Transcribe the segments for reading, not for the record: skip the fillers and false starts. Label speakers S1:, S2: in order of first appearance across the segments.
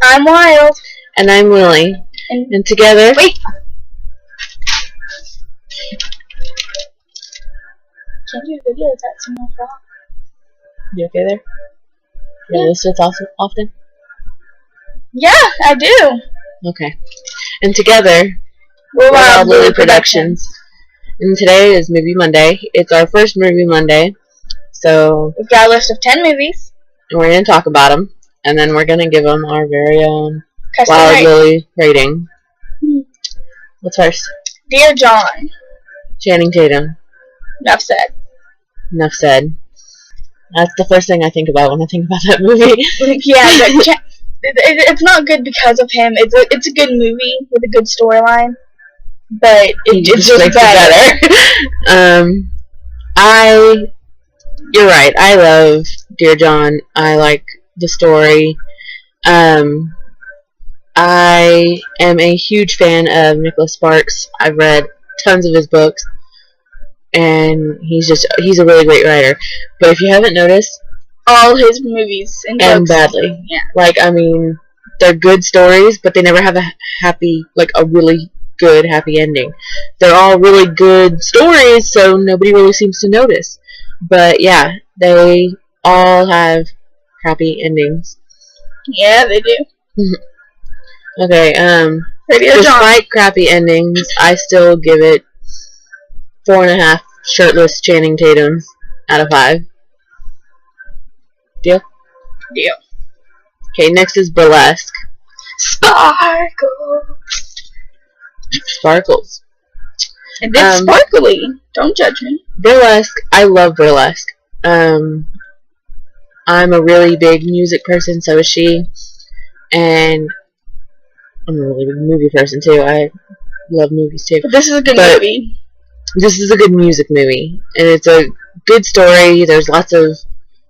S1: I'm Wild.
S2: And I'm Lily. And together...
S1: Wait! Can't do videos at Single Frog.
S2: You okay there? You listen to us often?
S1: Yeah, I do.
S2: Okay. And together,
S1: we're
S2: wildlily Productions. And today is Movie Monday. It's our first Movie Monday. So
S1: we've got a list of 10 movies.
S2: And we're going to talk about them. And then we're going to give them our very own wildlily rating. What's first?
S1: Dear John.
S2: Channing Tatum.
S1: Enough said.
S2: Enough said. That's the first thing I think about when I think about that movie.
S1: Yeah, but it's not good because of him. It's a good movie with a good storyline, but it just makes it better.
S2: You're right. I love Dear John. I like the story. I am a huge fan of Nicholas Sparks. I've read tons of his books, and he's a really great writer. But if you haven't noticed,
S1: all his movies and
S2: end
S1: books,
S2: badly.
S1: Yeah.
S2: Like, I mean, they're good stories, but they never have a really good happy ending. They're all really good stories, so nobody really seems to notice. But yeah, they all have happy endings.
S1: Yeah, they do.
S2: Okay, despite crappy endings, I still give it 4.5 shirtless Channing Tatums out of 5. Deal?
S1: Deal.
S2: Okay, next is Burlesque. Sparkles.
S1: And it's sparkly. Don't judge me.
S2: Burlesque. I love Burlesque. I'm a really big music person, so is she. And I'm a really big movie person, too. I love movies, too.
S1: But this is a good movie.
S2: This is a good music movie. And it's a good story. There's lots of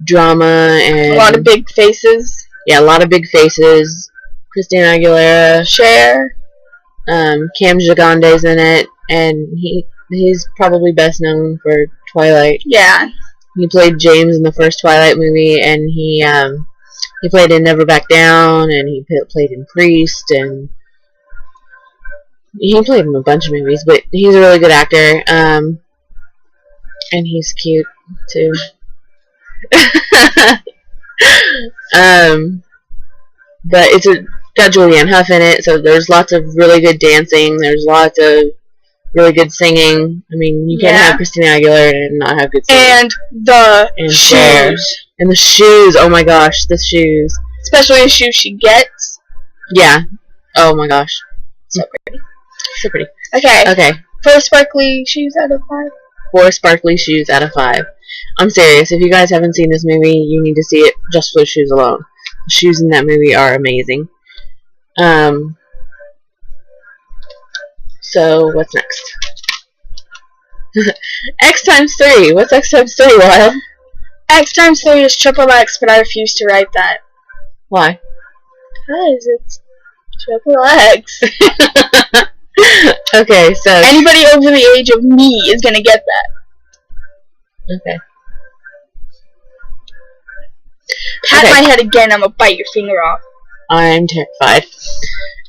S2: drama and...
S1: a lot of big faces.
S2: Yeah, a lot of big faces. Christina Aguilera.
S1: Cher.
S2: Cam Gigande's in it. And he's probably best known for Twilight.
S1: Yeah.
S2: He played James in the first Twilight movie, and he played in Never Back Down, and he played in Priest, and he played in a bunch of movies, but he's a really good actor, and he's cute, too. But it's got Julianne Hough in it, so there's lots of really good dancing, there's lots of really good singing. I mean, you can't have Christina Aguilera and not have good singing.
S1: And the shoes.
S2: And the shoes. Oh my gosh, the shoes.
S1: Especially the shoes she gets.
S2: Yeah. Oh my gosh. So pretty. So pretty.
S1: Okay. 4 sparkly shoes out of 5.
S2: 4 sparkly shoes out of 5. I'm serious. If you guys haven't seen this movie, you need to see it just for the shoes alone. The shoes in that movie are amazing. So, what's next? X times 3. What's X times 3, Wild?
S1: X times 3 is triple X, but I refuse to write that.
S2: Why?
S1: Because it's triple X.
S2: Okay, so...
S1: anybody over the age of me is going to get that.
S2: Okay.
S1: Pat my head again, I'm going to bite your finger off.
S2: I'm terrified.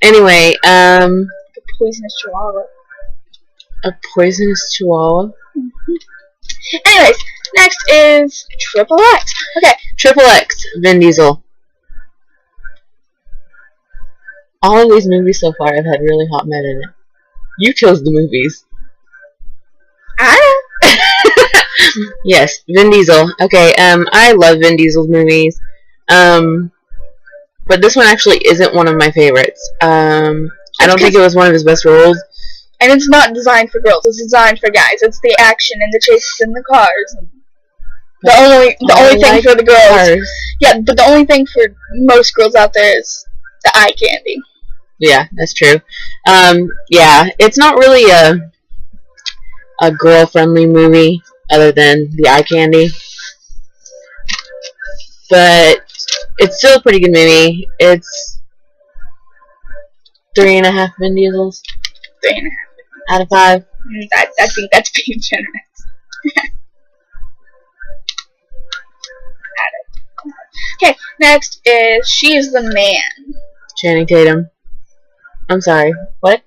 S2: Anyway,
S1: A poisonous chihuahua.
S2: A poisonous chihuahua?
S1: Anyways, next is triple X. Okay.
S2: Triple X, Vin Diesel. All of these movies so far have had really hot men in it. You chose the movies. Yes, Vin Diesel. Okay, I love Vin Diesel's movies. But this one actually isn't one of my favorites. I don't think it was one of his best roles.
S1: And it's not designed for girls. It's designed for guys. It's the action and the chases in the cars. The only thing for the girls. Cars. Yeah, but the only thing for most girls out there is the eye candy.
S2: Yeah, that's true. Yeah, it's not really a girl-friendly movie other than the eye candy. But it's still a pretty good movie. It's 3.5 Vin Diesels.
S1: 3.5.
S2: Out of 5.
S1: I think that's being generous. Okay, next is She's the Man.
S2: Channing Tatum. I'm sorry. What?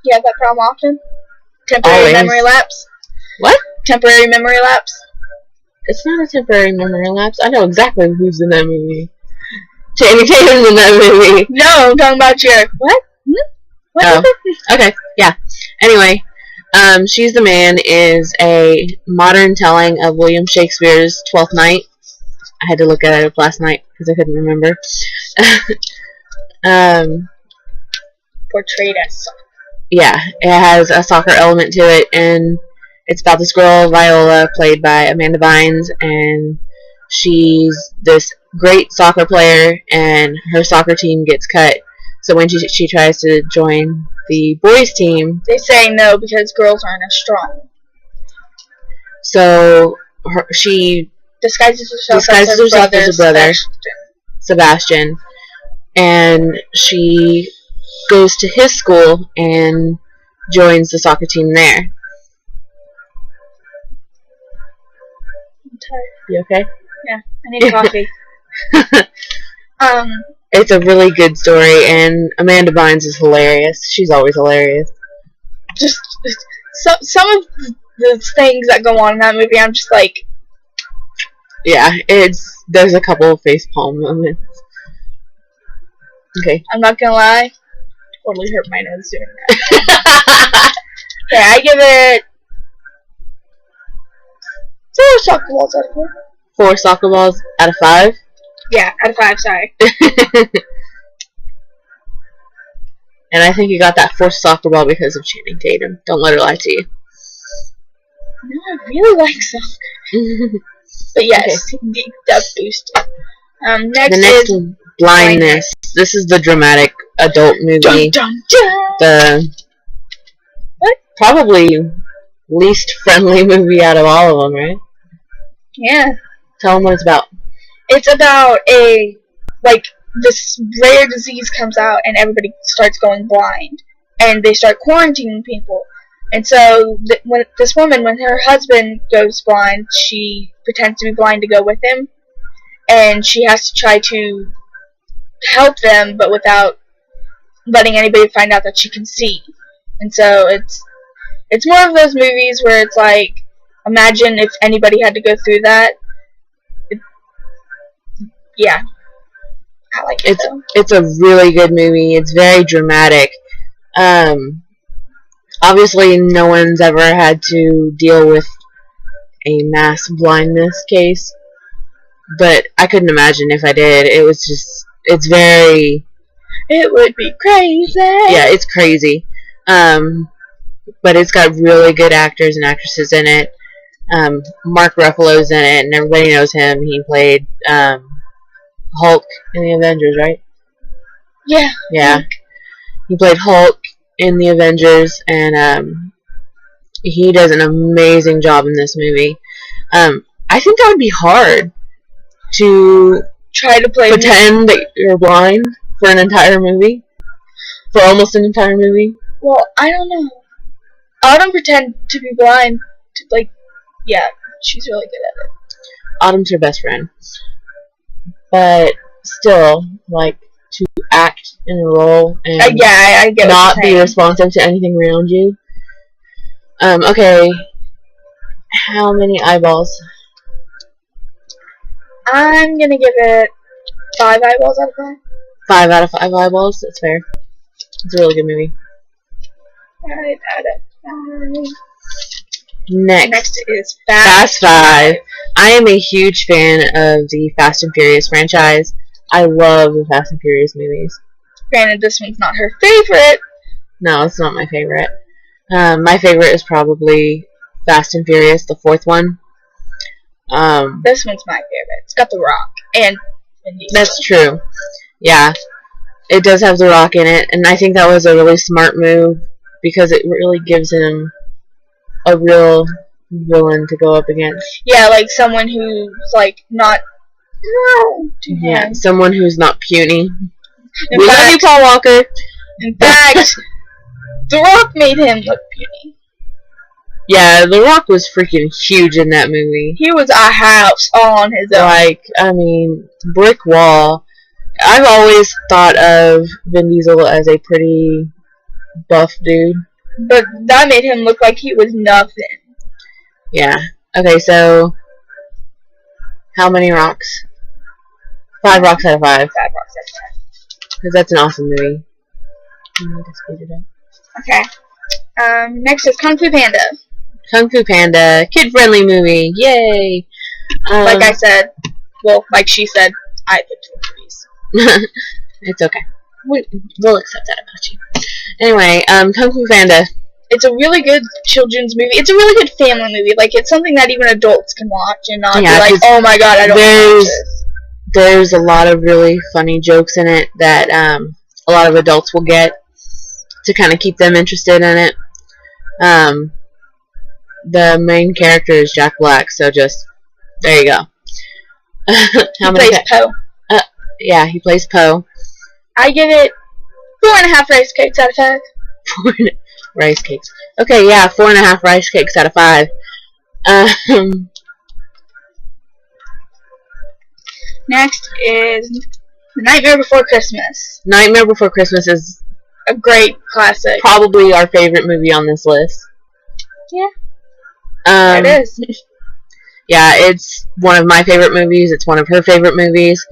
S1: You have that problem often? Temporary
S2: Always.
S1: memory lapse?
S2: What?
S1: Temporary memory lapse?
S2: It's not a temporary memory lapse. I know exactly who's in that movie. Channing Tatum's in that movie.
S1: No, I'm talking about your... What? What?
S2: Oh, okay, yeah. Anyway, She's the Man is a modern telling of William Shakespeare's Twelfth Night. I had to look at it up last night because I couldn't remember.
S1: Portrayed as...
S2: Yeah, it has a soccer element to it, and it's about this girl, Viola, played by Amanda Bynes, and she's this great soccer player, and her soccer team gets cut. So when she tries to join the boys' team,
S1: they say no because girls aren't as strong.
S2: So she disguises herself as her brother, Sebastian, and she goes to his school and joins the soccer team there.
S1: I'm tired.
S2: You okay?
S1: Yeah, I need coffee.
S2: It's a really good story, and Amanda Bynes is hilarious. She's always hilarious.
S1: Just some of the things that go on in that movie, I'm just like...
S2: Yeah, there's a couple of facepalm moments. Okay.
S1: I'm not gonna lie. Totally hurt my nose doing that. Okay, I give it 4 soccer balls out of 4.
S2: 4 soccer balls out of 5?
S1: Yeah, out of 5, sorry.
S2: And I think you got that 4th soccer ball because of Channing Tatum. Don't let her lie to you.
S1: No, I really like soccer. But yes, okay. That boosted. Next is
S2: Blindness. This is the dramatic adult movie.
S1: Dun, dun, dun.
S2: The
S1: what?
S2: Probably least friendly movie out of all of them, right?
S1: Yeah.
S2: Tell them what it's about.
S1: It's about this rare disease comes out and everybody starts going blind, and they start quarantining people. And so when her husband goes blind, she pretends to be blind to go with him, and she has to try to help them, but without letting anybody find out that she can see. And so it's more of those movies where it's like, imagine if anybody had to go through that. Yeah, I like it.
S2: It's a really good movie. It's very dramatic. Obviously, no one's ever had to deal with a mass blindness case, but I couldn't imagine if I did. It
S1: would be crazy.
S2: Yeah, it's crazy. But it's got really good actors and actresses in it. Mark Ruffalo's in it, and everybody knows him. He played Hulk in the Avengers, right?
S1: Yeah.
S2: Yeah. He played Hulk in the Avengers, and he does an amazing job in this movie. I think that would be hard to
S1: try to
S2: pretend that you're blind for an entire movie, for almost an entire movie.
S1: Well, I don't know. Autumn pretend to be blind. Yeah, she's really good at it.
S2: Autumn's her best friend, but still, to act in a role and
S1: I get
S2: not be responsive to anything around you. Okay, how many eyeballs?
S1: I'm gonna give it 5 eyeballs out of 5.
S2: 5 out of 5 eyeballs. That's fair. It's a really good movie.
S1: 5 out of 5.
S2: Next
S1: is
S2: Fast 5. I am a huge fan of the Fast and Furious franchise. I love the Fast and Furious movies.
S1: Granted, this one's not her favorite.
S2: No, it's not my favorite. My favorite is probably Fast and Furious, the 4th one.
S1: This one's my favorite. It's got The Rock and Vin Diesel.
S2: That's true. Yeah, it does have The Rock in it, and I think that was a really smart move because it really gives him a real villain to go up against.
S1: Yeah, someone who's not.
S2: Yeah, someone who's not puny. We love you, Paul Walker.
S1: In fact, The Rock made him look puny.
S2: Yeah, The Rock was freaking huge in that movie.
S1: He was a house all on his own.
S2: Like, I mean, brick wall. I've always thought of Vin Diesel as a pretty buff dude.
S1: But that made him look like he was nothing.
S2: Yeah. Okay, so how many rocks? 5 rocks out of 5.
S1: 5 rocks out of 5.
S2: Because that's an awesome movie. I need to speed it up.
S1: Okay. Next is Kung Fu Panda.
S2: Kung Fu Panda, kid-friendly movie. Yay!
S1: Like I said, well, like she said, I picked the movies.
S2: It's okay. We'll accept that about you. Anyway, Kung Fu Panda.
S1: It's a really good children's movie. It's a really good family movie. Like, it's something that even adults can watch and not be like, oh my god, I don't want to watch this.
S2: There's a lot of really funny jokes in it that a lot of adults will get to kind of keep them interested in it. The main character is Jack Black, so just, there you go.
S1: He plays Poe.
S2: Yeah, he plays Poe.
S1: I give it 4.5 rice cakes out of 5.
S2: Rice cakes. Okay, yeah, 4.5 rice cakes out of 5.
S1: Next is Nightmare Before Christmas.
S2: Nightmare Before Christmas is
S1: a great classic.
S2: Probably our favorite movie on this list.
S1: Yeah. It is.
S2: Yeah, it's one of my favorite movies. It's one of her favorite movies.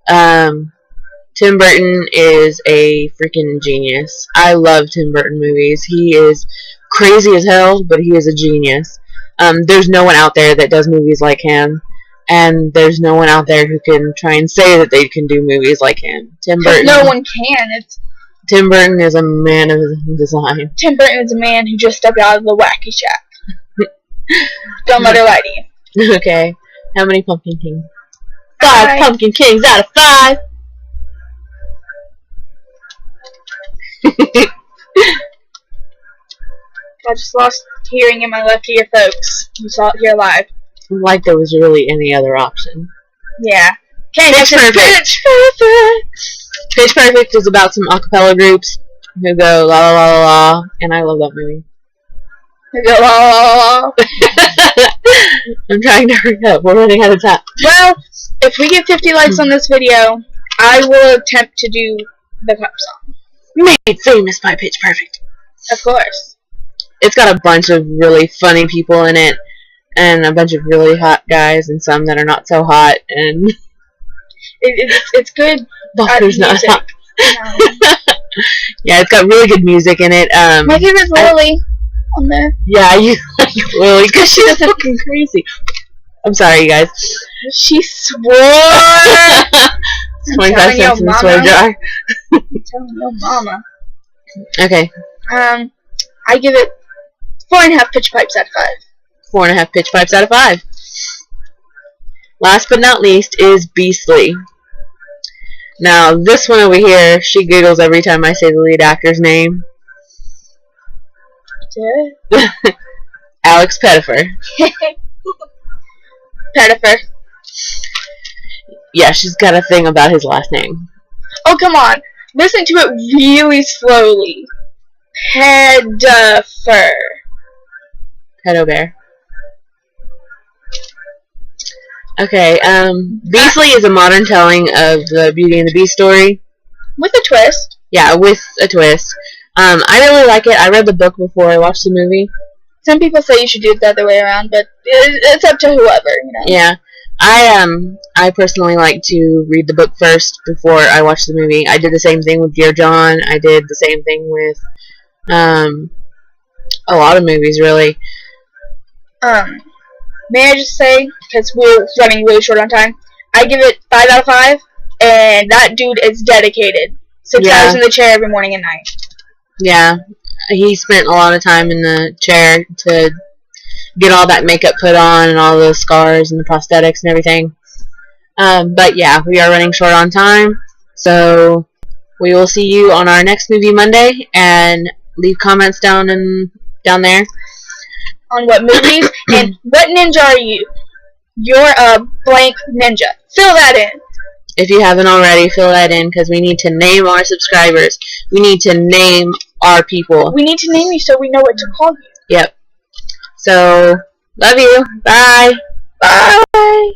S2: Tim Burton is a freaking genius. I love Tim Burton movies. He is crazy as hell, but he is a genius. There's no one out there that does movies like him, and there's no one out there who can try and say that they can do movies like him. Tim Burton.
S1: No one can.
S2: Tim Burton is a man of design.
S1: Tim Burton is a man who just stepped out of the wacky shack. Don't let her lie to you.
S2: Okay. How many Pumpkin Kings? 5 Pumpkin Kings out of 5.
S1: I just lost hearing in my left ear, folks. You saw it here live.
S2: Like there was really any other option.
S1: Yeah. Okay,
S2: Pitch Perfect. Pitch Perfect. Pitch Perfect is about some acapella groups who go la la la la la, and I love that movie.
S1: Who go la la la la.
S2: I'm trying to hurry up. We're running out of time.
S1: Well, if we get 50 likes on this video, I will attempt to do the pop song.
S2: Made famous by Pitch Perfect.
S1: Of course.
S2: It's got a bunch of really funny people in it, and a bunch of really hot guys, and some that are not so hot, and
S1: it's good.
S2: There's not hot. Yeah, it's got really good music in it.
S1: My favorite's Lily on there.
S2: Yeah, you like Lily because she's fucking crazy. I'm sorry, you guys.
S1: She swore.
S2: 25 cents in the swear jar.
S1: I'm telling your mama.
S2: Okay.
S1: I give it 4.5 pitch pipes out of 5.
S2: 4.5 pitch pipes out of 5. Last but not least is Beastly. Now, this one over here, she giggles every time I say the lead actor's name.
S1: Yeah.
S2: Alex Pettyfer.
S1: Pettyfer.
S2: Yeah, she's got a thing about his last name.
S1: Oh, come on. Listen to it really slowly. Pettyfer.
S2: Pedo Bear. Okay, Beastly is a modern telling of the Beauty and the Beast story.
S1: With a twist.
S2: Yeah, with a twist. I really like it. I read the book before I watched the movie.
S1: Some people say you should do it the other way around, but it's up to whoever, you know.
S2: Yeah. I personally like to read the book first before I watch the movie. I did the same thing with Dear John. I did the same thing with a lot of movies, really.
S1: May I just say, because we're running really short on time, I give it 5 out of 5, and that dude is dedicated. 6 hours in the chair every morning and night. Yeah,
S2: he spent a lot of time in the chair to get all that makeup put on and all those scars and the prosthetics and everything. But yeah, we are running short on time, so we will see you on our next movie Monday, and leave comments down there
S1: on what movies and what ninja are you. You're a blank ninja. Fill that in.
S2: If you haven't already, fill that in, because we need to name our subscribers. We need to name our people.
S1: We need to name you so we know what to call you.
S2: Yep. So, love you. Bye.
S1: Bye.